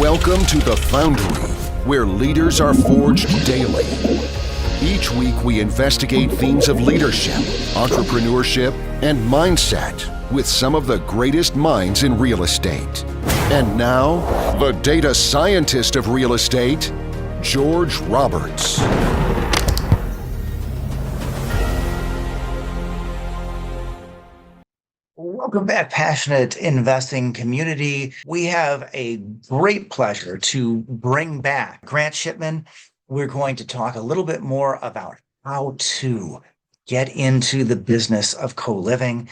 Welcome to The Foundry, where leaders are forged daily. Each week we investigate themes of leadership, entrepreneurship, and mindset with some of the greatest minds in real estate. And now, the data scientist of real estate, George Roberts. Welcome back, passionate investing community. We have a great pleasure to bring back Grant Shipman. We're going to talk a little bit more about how to get into the business of co-living.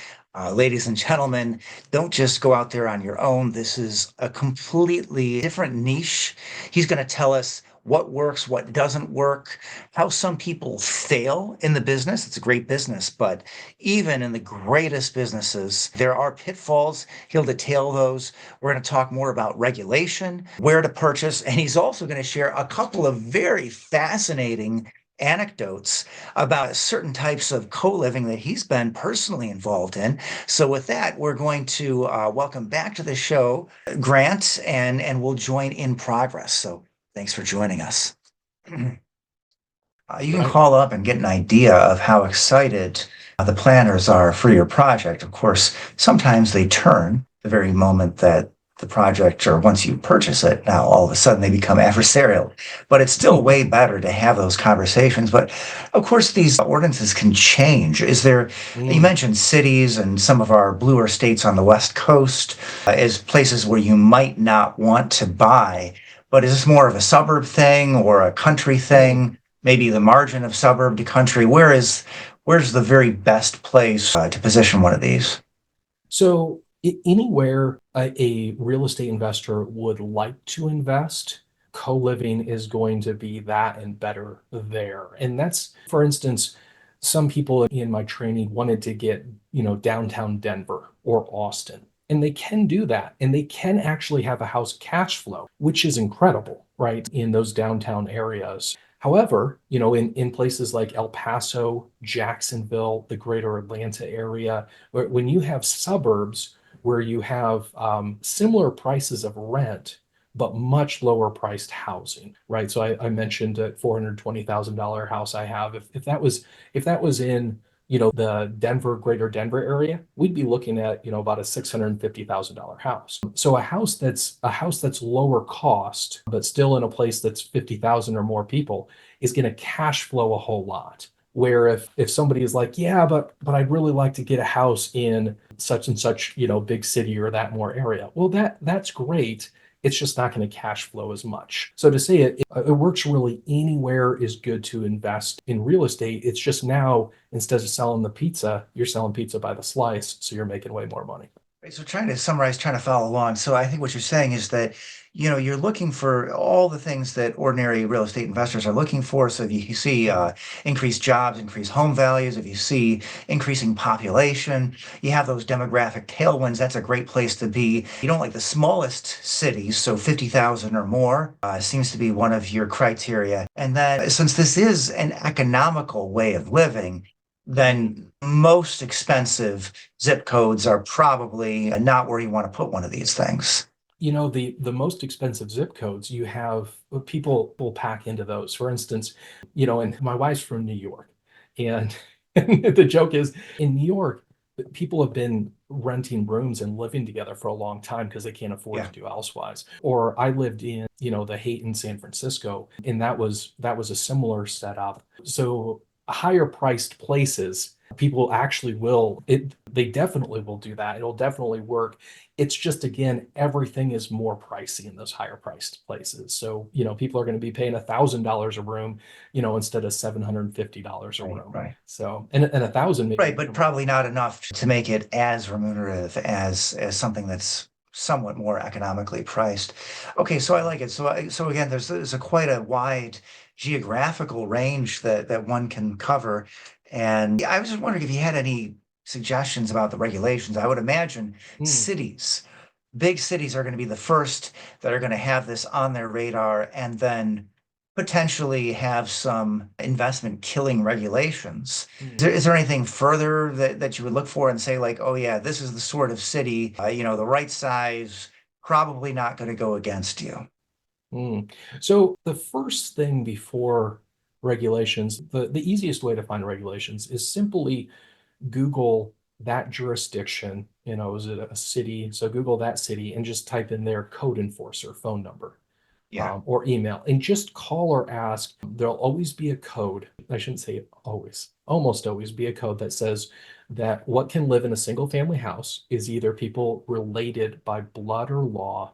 Ladies and gentlemen, don't just go out there on your own. This is a completely different niche. He's going to tell us what works, what doesn't work, how some people fail in the business. It's a great business, but even in the greatest businesses, there are pitfalls. He'll detail those. We're going to talk more about regulation, where to purchase, and he's also going to share a couple of very fascinating anecdotes about certain types of co-living that he's been personally involved in. So with that, we're going to welcome back to the show, Grant, and we'll join in progress. So thanks for joining us. You can call up and get an idea of how excited the planners are for your project. Of course, sometimes they turn the very moment that the project, or once you purchase it, now all of a sudden they become adversarial. But it's still way better to have those conversations. But of course, these ordinances can change. Is there, you mentioned cities and some of our bluer states on the West Coast as places where you might not want to buy. But is this more of a suburb thing or a country thing? Maybe the margin of suburb to country? Where's the very best place to position one of these? So anywhere a real estate investor would like to invest, co-living is going to be that and better there. And that's, for instance, some people in my training wanted to get, downtown Denver or Austin. And they can do that. And they can actually have a house cash flow, which is incredible, right, in those downtown areas. However, in places like El Paso, Jacksonville, the greater Atlanta area, when you have suburbs where you have similar prices of rent, but much lower priced housing, right? So I mentioned a $420,000 house I have. If that was in the greater Denver area, we'd be looking at, about a $650,000 house. So a house that's lower cost, but still in a place that's 50,000 or more people is going to cash flow a whole lot. Where if somebody is like, yeah, but I'd really like to get a house in such and such, big city or that more area. Well, that's great. It's just not going to cash flow as much. So to say it works really anywhere is good to invest in real estate. It's just now, instead of selling the pizza, you're selling pizza by the slice. So you're making way more money. Right, so trying to summarize, trying to follow along. So I think what you're saying is that, you're looking for all the things that ordinary real estate investors are looking for. So if you see increased jobs, increased home values, if you see increasing population, you have those demographic tailwinds, that's a great place to be. You don't like the smallest cities, so 50,000 or more seems to be one of your criteria. And then since this is an economical way of living, then most expensive zip codes are probably not where you want to put one of these things. The most expensive zip codes, you have people will pack into those. For instance, and my wife's from New York, and the joke is in New York, people have been renting rooms and living together for a long time because they can't afford to do elsewise. Or I lived in, the Haight in San Francisco, and that was a similar setup. So higher priced places, people actually they definitely will do that. It'll definitely work. It's just, again, everything is more pricey in those higher priced places. So, people are going to be paying $1,000 a room, instead of $750 a room. Right. So, and 1,000. Right, but probably not enough to make it as remunerative as something that's somewhat more economically priced. Okay, so I like it. So again, there's quite a wide geographical range that one can cover. And I was just wondering if you had any suggestions about the regulations. I would imagine cities, big cities are going to be the first that are going to have this on their radar, and then potentially have some investment killing regulations. Is there anything further that you would look for and say, like, oh yeah, this is the sort of city, the right size, probably not going to go against you? Mm. So the first thing before regulations, the easiest way to find regulations is simply Google that jurisdiction. Is it a city? So Google that city and just type in their code enforcer phone number, Yeah. or email, and just call or ask. There'll always be a code. I shouldn't say always, almost always be a code that says that what can live in a single family house is either people related by blood or law,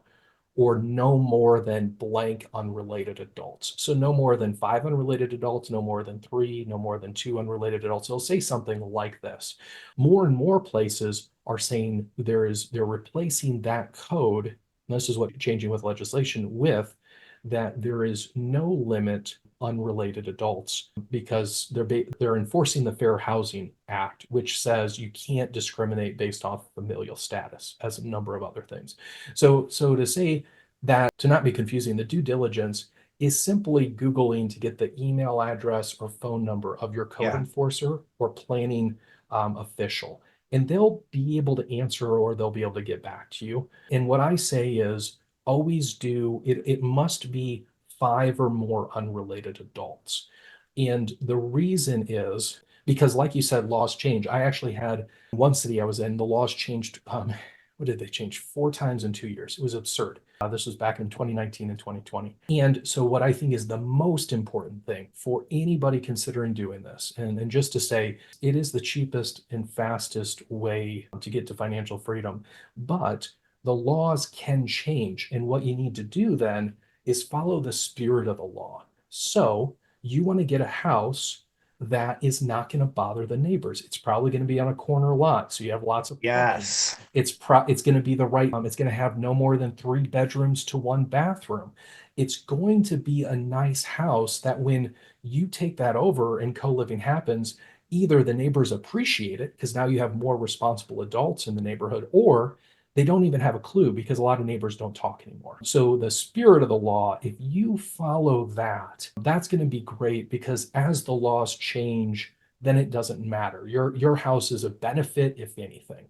or no more than blank unrelated adults. So no more than 5 unrelated adults, no more than 3, no more than 2 unrelated adults. It'll say something like this. More and more places are saying they're replacing that code. And this is what changing with legislation with, that there is no limit unrelated adults, because they're enforcing the Fair Housing Act, which says you can't discriminate based off familial status, as a number of other things. So to say that, to not be confusing, the due diligence is simply Googling to get the email address or phone number of your code Yeah. enforcer or planning official, and they'll be able to answer, or they'll be able to get back to you. And what I say is always do it. It must be 5 or more unrelated adults. And the reason is because, like you said, laws change. I actually had one city I was in, the laws changed. What did they change? 4 times in 2 years. It was absurd. This was back in 2019 and 2020. And so, what I think is the most important thing for anybody considering doing this, and just to say, it is the cheapest and fastest way to get to financial freedom, but the laws can change. And what you need to do then is follow the spirit of the law. So, you want to get a house that is not going to bother the neighbors. It's probably going to be on a corner lot, so you have lots of parking. Yes. It's going to be the right, it's going to have no more than 3 bedrooms to 1 bathroom. It's going to be a nice house that when you take that over and co-living happens, either the neighbors appreciate it because now you have more responsible adults in the neighborhood, or they don't even have a clue because a lot of neighbors don't talk anymore. So the spirit of the law, if you follow that, that's going to be great, because as the laws change, then it doesn't matter. Your house is a benefit, if anything.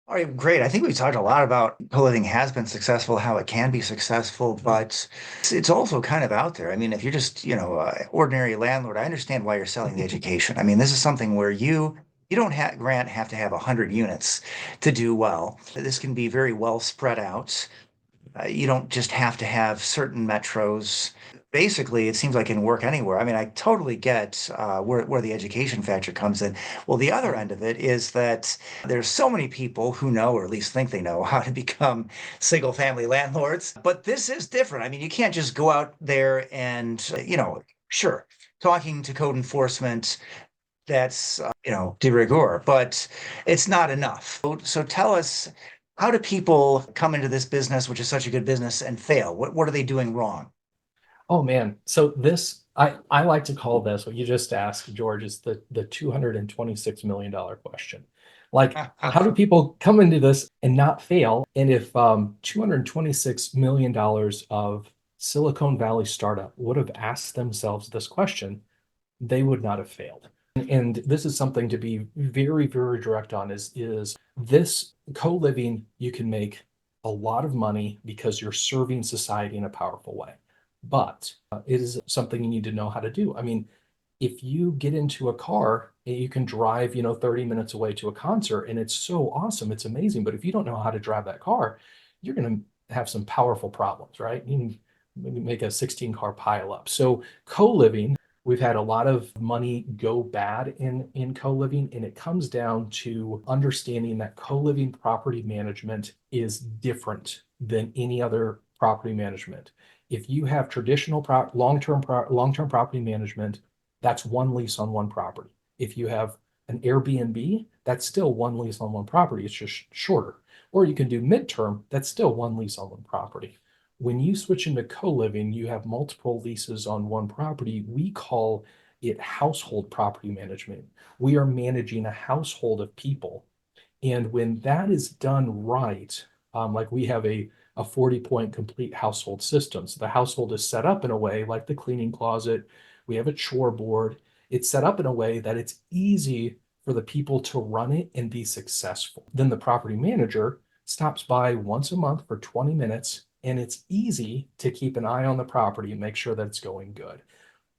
All right, great. I think we talked a lot about co-living has been successful, how it can be successful, but it's also kind of out there. I mean, if you're just, ordinary landlord, I understand why you're selling the education. I mean, this is something where you don't have grant have to have 100 units to do well. This can be very well spread out. You don't just have to have certain metros. Basically, it seems like it can work anywhere. I mean, I totally get where the education factor comes in. Well, the other end of it is that there's so many people who know, or at least think they know, how to become single family landlords. But this is different. I mean, you can't just go out there and, sure, talking to code enforcement, that's, de rigueur, but it's not enough. So tell us, how do people come into this business, which is such a good business, and fail? What are they doing wrong? Oh man. So this, I like to call this, what you just asked, George, is the $226 million question. Like, how do people come into this and not fail? And if $226 million of Silicon Valley startup would have asked themselves this question, they would not have failed. And this is something to be very, very direct on, is this co-living, you can make a lot of money because you're serving society in a powerful way. But it is something you need to know how to do. I mean, if you get into a car and you can drive, 30 minutes away to a concert, and it's so awesome, it's amazing. But if you don't know how to drive that car, you're going to have some powerful problems, right? You can maybe make a 16 car pile up. So co-living, we've had a lot of money go bad in co-living, and it comes down to understanding that co-living property management is different than any other property management. If you have traditional long-term property management, that's one lease on one property. If you have an Airbnb, that's still one lease on one property. It's just shorter. Or you can do midterm, that's still one lease on one property. When you switch into co-living, you have multiple leases on one property. We call it household property management. We are managing a household of people. And when that is done right, like we have a 40-point complete household system. So the household is set up in a way like the cleaning closet. We have a chore board. It's set up in a way that it's easy for the people to run it and be successful. Then the property manager stops by once a month for 20 minutes And it's easy to keep an eye on the property and make sure that it's going good.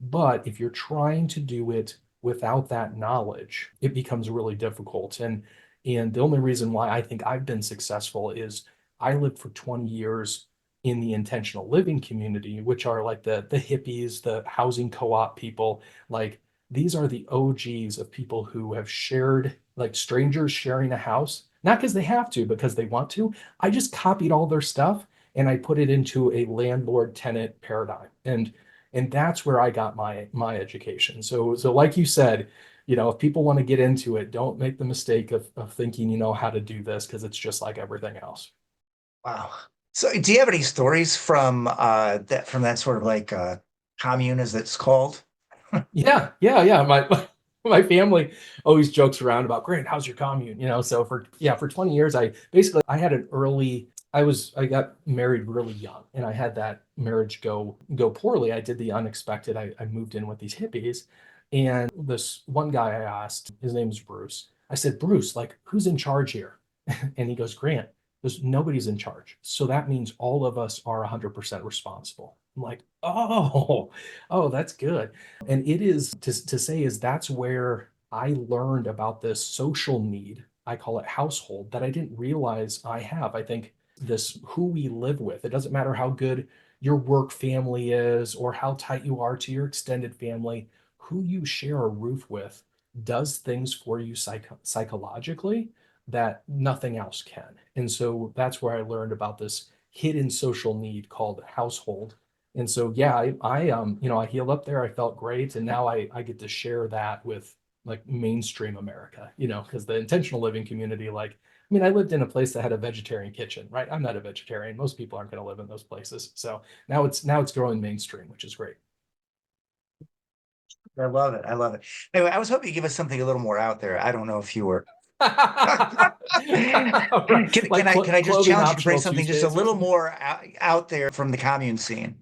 But if you're trying to do it without that knowledge, it becomes really difficult. And the only reason why I think I've been successful is I lived for 20 years in the intentional living community, which are like the hippies, the housing co-op people. Like these are the OGs of people who have shared, like strangers sharing a house, not because they have to, because they want to. I just copied all their stuff and I put it into a landlord tenant paradigm. And that's where I got my education. So like you said, if people want to get into it, don't make the mistake of thinking you know how to do this, because it's just like everything else. Wow. So do you have any stories from that sort of like commune, as it's called? Yeah. My family always jokes around about, Grant, how's your commune? So for 20 years, I had an early, I got married really young, and I had that marriage go poorly. I did the unexpected. I moved in with these hippies, and this one guy I asked, his name is Bruce. I said, Bruce, like, who's in charge here? And he goes, Grant, nobody's in charge. So that means all of us are 100% responsible. I'm like, oh, that's good. And it is to say is that's where I learned about this social need. I call it household, that I didn't realize I have. I think this who we live with, it doesn't matter how good your work family is or how tight you are to your extended family, who you share a roof with does things for you psychologically that nothing else can. And so that's where I learned about this hidden social need called household. And so, yeah, I healed up there. I felt great. And now I get to share that with like mainstream America, because the intentional living community, like, I mean, I lived in a place that had a vegetarian kitchen, right? I'm not a vegetarian. Most people aren't going to live in those places. So now it's growing mainstream, which is great. I love it. I love it. Anyway, I was hoping you'd give us something a little more out there. I don't know if you were. Like Can I just clothing challenge you to bring optional something just a Tuesdays or little something. more out there from the commune scene?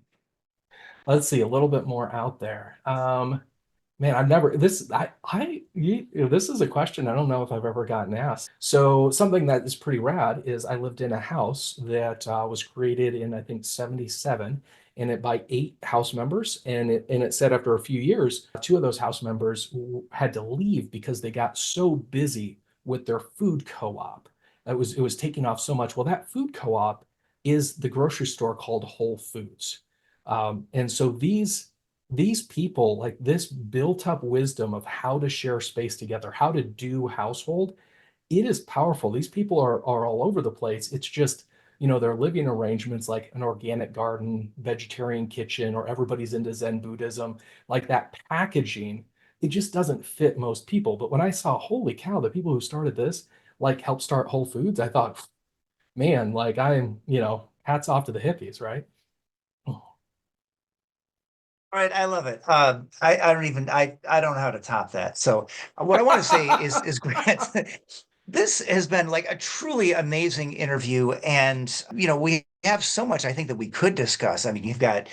Let's see, a little bit more out there. Man, I've never this is a question I don't know if I've ever gotten asked. So something that is pretty rad is I lived in a house that was created in I think 77, and it by 8 house members, and it said after a few years, 2 of those house members had to leave because they got so busy with their food co-op. It was taking off so much. Well, that food co-op is the grocery store called Whole Foods. And so these people, like this built up wisdom of how to share space together, how to do household, it is powerful. These people are all over the place. It's just, their living arrangements, like an organic garden, vegetarian kitchen, or everybody's into Zen Buddhism, like that packaging, it just doesn't fit most people. But when I saw, holy cow, the people who started this, like helped start Whole Foods, I thought, man, like hats off to the hippies, right? All right, I love it. I don't know how to top that. So what I want to say is Grant, this has been like a truly amazing interview, and we have so much I think that we could discuss. I mean, you got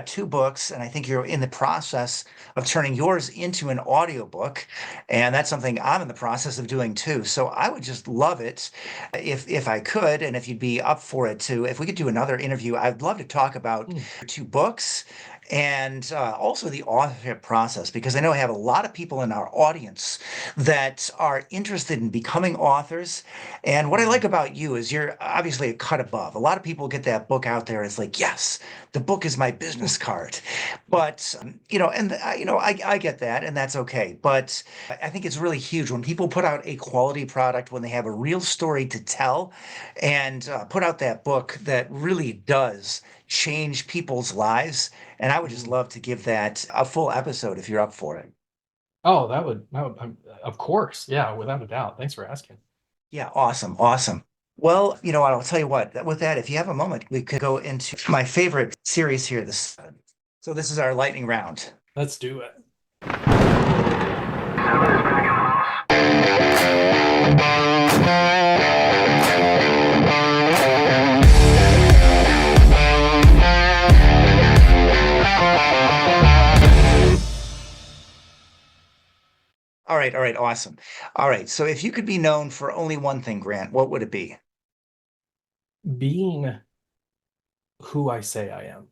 2 books, and I think you're in the process of turning yours into an audiobook, and that's something I'm in the process of doing too. So I would just love it if I could, and if you'd be up for it too, if we could do another interview. I'd love to talk about Mm. your 2 books and also the authorship process, because I know I have a lot of people in our audience that are interested in becoming authors. And what I like about you is you're obviously a cut above. A lot of people get that book out there. It's like, yes, the book is my business card. But, I get that, and that's okay. But I think it's really huge when people put out a quality product, when they have a real story to tell, and put out that book that really does change people's lives. And I would just Mm. love to give that a full episode if you're up for it. Oh, of course. Yeah, without a doubt. Thanks for asking. Yeah, awesome, awesome. Well, I'll tell you what, with that, if you have a moment, we could go into my favorite series here. So this is our lightning round. Let's do it. All right, awesome. All right, so if you could be known for only one thing, Grant, what would it be? Being who I say I am.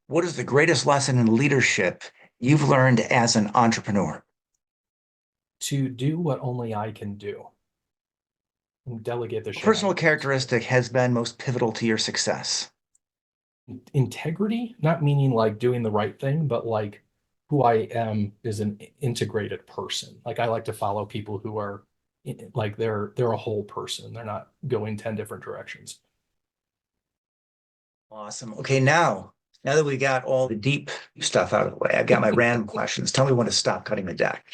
What is the greatest lesson in leadership you've learned as an entrepreneur? To do what only I can do and delegate the What shit out personal of it. characteristic has been most pivotal to your success? Integrity, not meaning like doing the right thing, but like who I am is an integrated person. Like I like to follow people who are like they're a whole person. They're not going 10 different directions. Awesome. Okay, now that we got all the deep stuff out of the way, I've got my random questions. Tell me when to stop cutting the deck.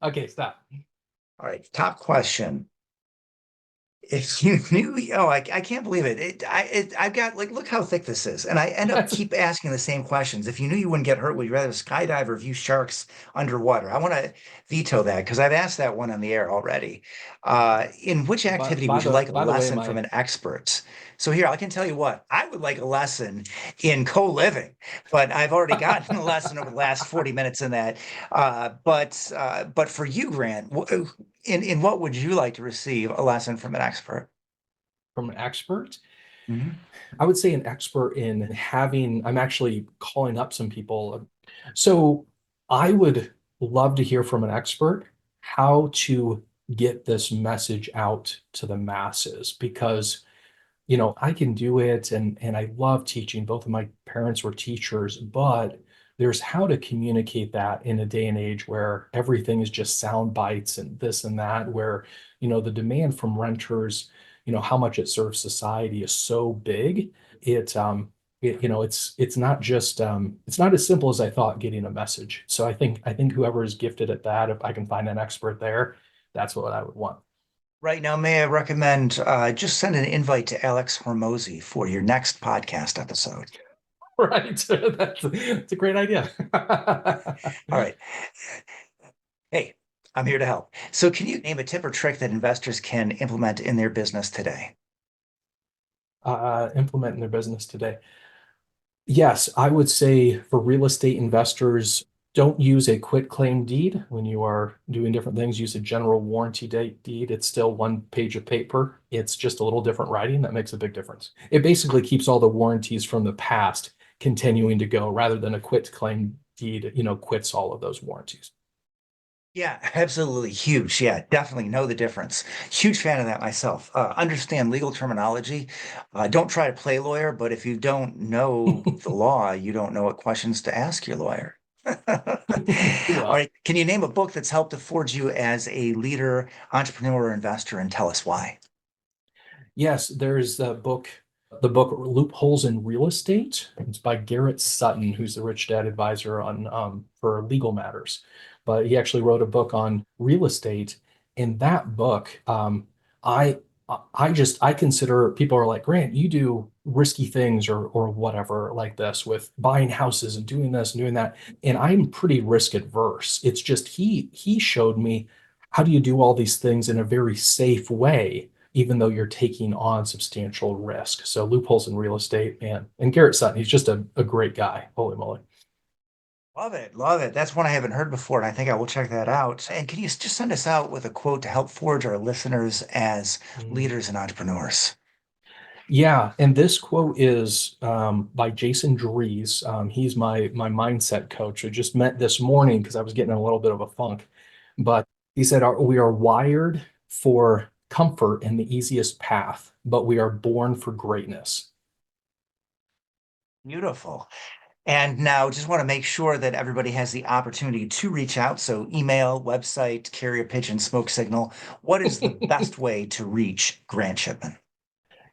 Okay, stop. All right, top question. If you knew, oh, I can't believe it. I've got like, look how thick this is. And I end up keep asking the same questions. If you knew you wouldn't get hurt, would you rather skydive or view sharks underwater? I want to veto that because I've asked that one on the air already. In which activity would you like a By the way, lesson from an expert? So here, I can tell you what, I would like a lesson in co-living, but I've already gotten a lesson over the last 40 minutes in that. But for you, Grant, in what would you like to receive a lesson from an expert? from an expert, Mhm. I would say an expert in having, I'm actually calling up some people. So I would love to hear from an expert how to get this message out to the masses because I can do it and I love teaching. Both of my parents were teachers, but there's how to communicate that in a day and age where everything is just sound bites and this and that, where, the demand from renters, how much it serves society is so big. It's not just it's not as simple as I thought getting a message. So I think whoever is gifted at that, if I can find an expert there, that's what I would want. Right now, may I recommend just send an invite to Alex Hormozy for your next podcast episode. Right. That's a great idea. All right. Hey, I'm here to help. So, can you name a tip or trick that investors can implement in their business today? Implement in their business today. Yes, I would say for real estate investors, don't use a quit claim deed when you are doing different things. Use a general warranty deed. It's still one page of paper. It's just a little different writing that makes a big difference. It basically keeps all the warranties from the past continuing to go rather than a quit claim deed, quits all of those warranties. Yeah, absolutely huge. Yeah, definitely know the difference. Huge fan of that myself. Understand legal terminology. Don't try to play lawyer, but if you don't know the law, you don't know what questions to ask your lawyer. All Well, right. Can you name a book that's helped to forge you as a leader, entrepreneur, or investor, and tell us why? yes, there's the book Loopholes in Real Estate. It's by Garrett Sutton, who's the Rich Dad advisor on for legal matters. But he actually wrote a book on real estate. In that book, I I consider people are like, Grant, you do risky things or whatever like this with buying houses and doing this and doing that. And I'm pretty risk adverse. It's just he showed me how do you do all these things in a very safe way even though you're taking on substantial risk. So loopholes in real estate, man. And Garrett Sutton, he's just a great guy. Holy moly. Love it. Love it. That's one I haven't heard before, and I think I will check that out. And can you just send us out with a quote to help forge our listeners as Mm. leaders and entrepreneurs? Yeah, and this quote is by Jason Dries. He's my mindset coach. I just met this morning because I was getting in a little bit of a funk. But he said, We are wired for comfort and the easiest path, but we are born for greatness." Beautiful. And now just want to make sure that everybody has the opportunity to reach out. So email, website, carrier pigeon, smoke signal. What is the best way to reach Grant Shipman?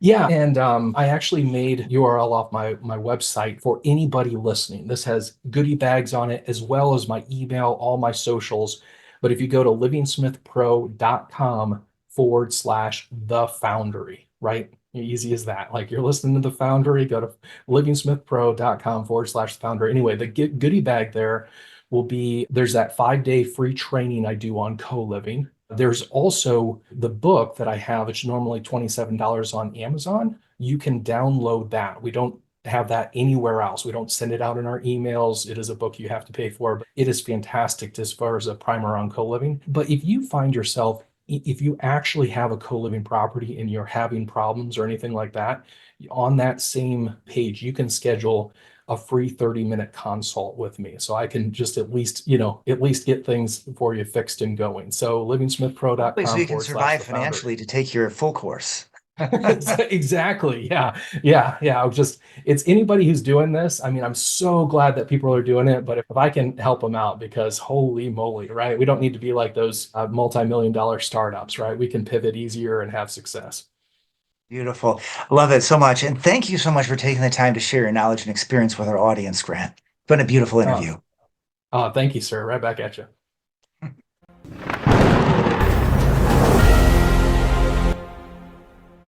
Yeah, and I actually made URL off my website for anybody listening. This has goodie bags on it as well as my email, all my socials. But if you go to livingsmithpro.com/the foundry, right? Easy as that. Like you're listening to the foundry, go to livingsmithpro.com/the foundry. Anyway, the goodie bag there will be there's that 5-day free training I do on co-living. There's also the book that I have. It's normally $27 on Amazon. You can download that. We don't have that anywhere else. We don't send it out in our emails. It is a book you have to pay for, but it is fantastic as far as a primer on co-living. But if you find yourself if you actually have a co-living property and you're having problems or anything like that, on that same page, you can schedule a free 30-minute consult with me. So I can just at least get things for you fixed and going. So So livingsmithpro.com you can survive /the founder. financially to take your full course. Exactly. Yeah. It's anybody who's doing this. I mean, I'm so glad that people are doing it, but if I can help them out, because holy moly, right? We don't need to be like those multi-million-dollar startups, right? We can pivot easier and have success. Beautiful. Love it so much. And thank you so much for taking the time to share your knowledge and experience with our audience, Grant. It's been a beautiful Uh, interview. thank you, sir. Right back at you.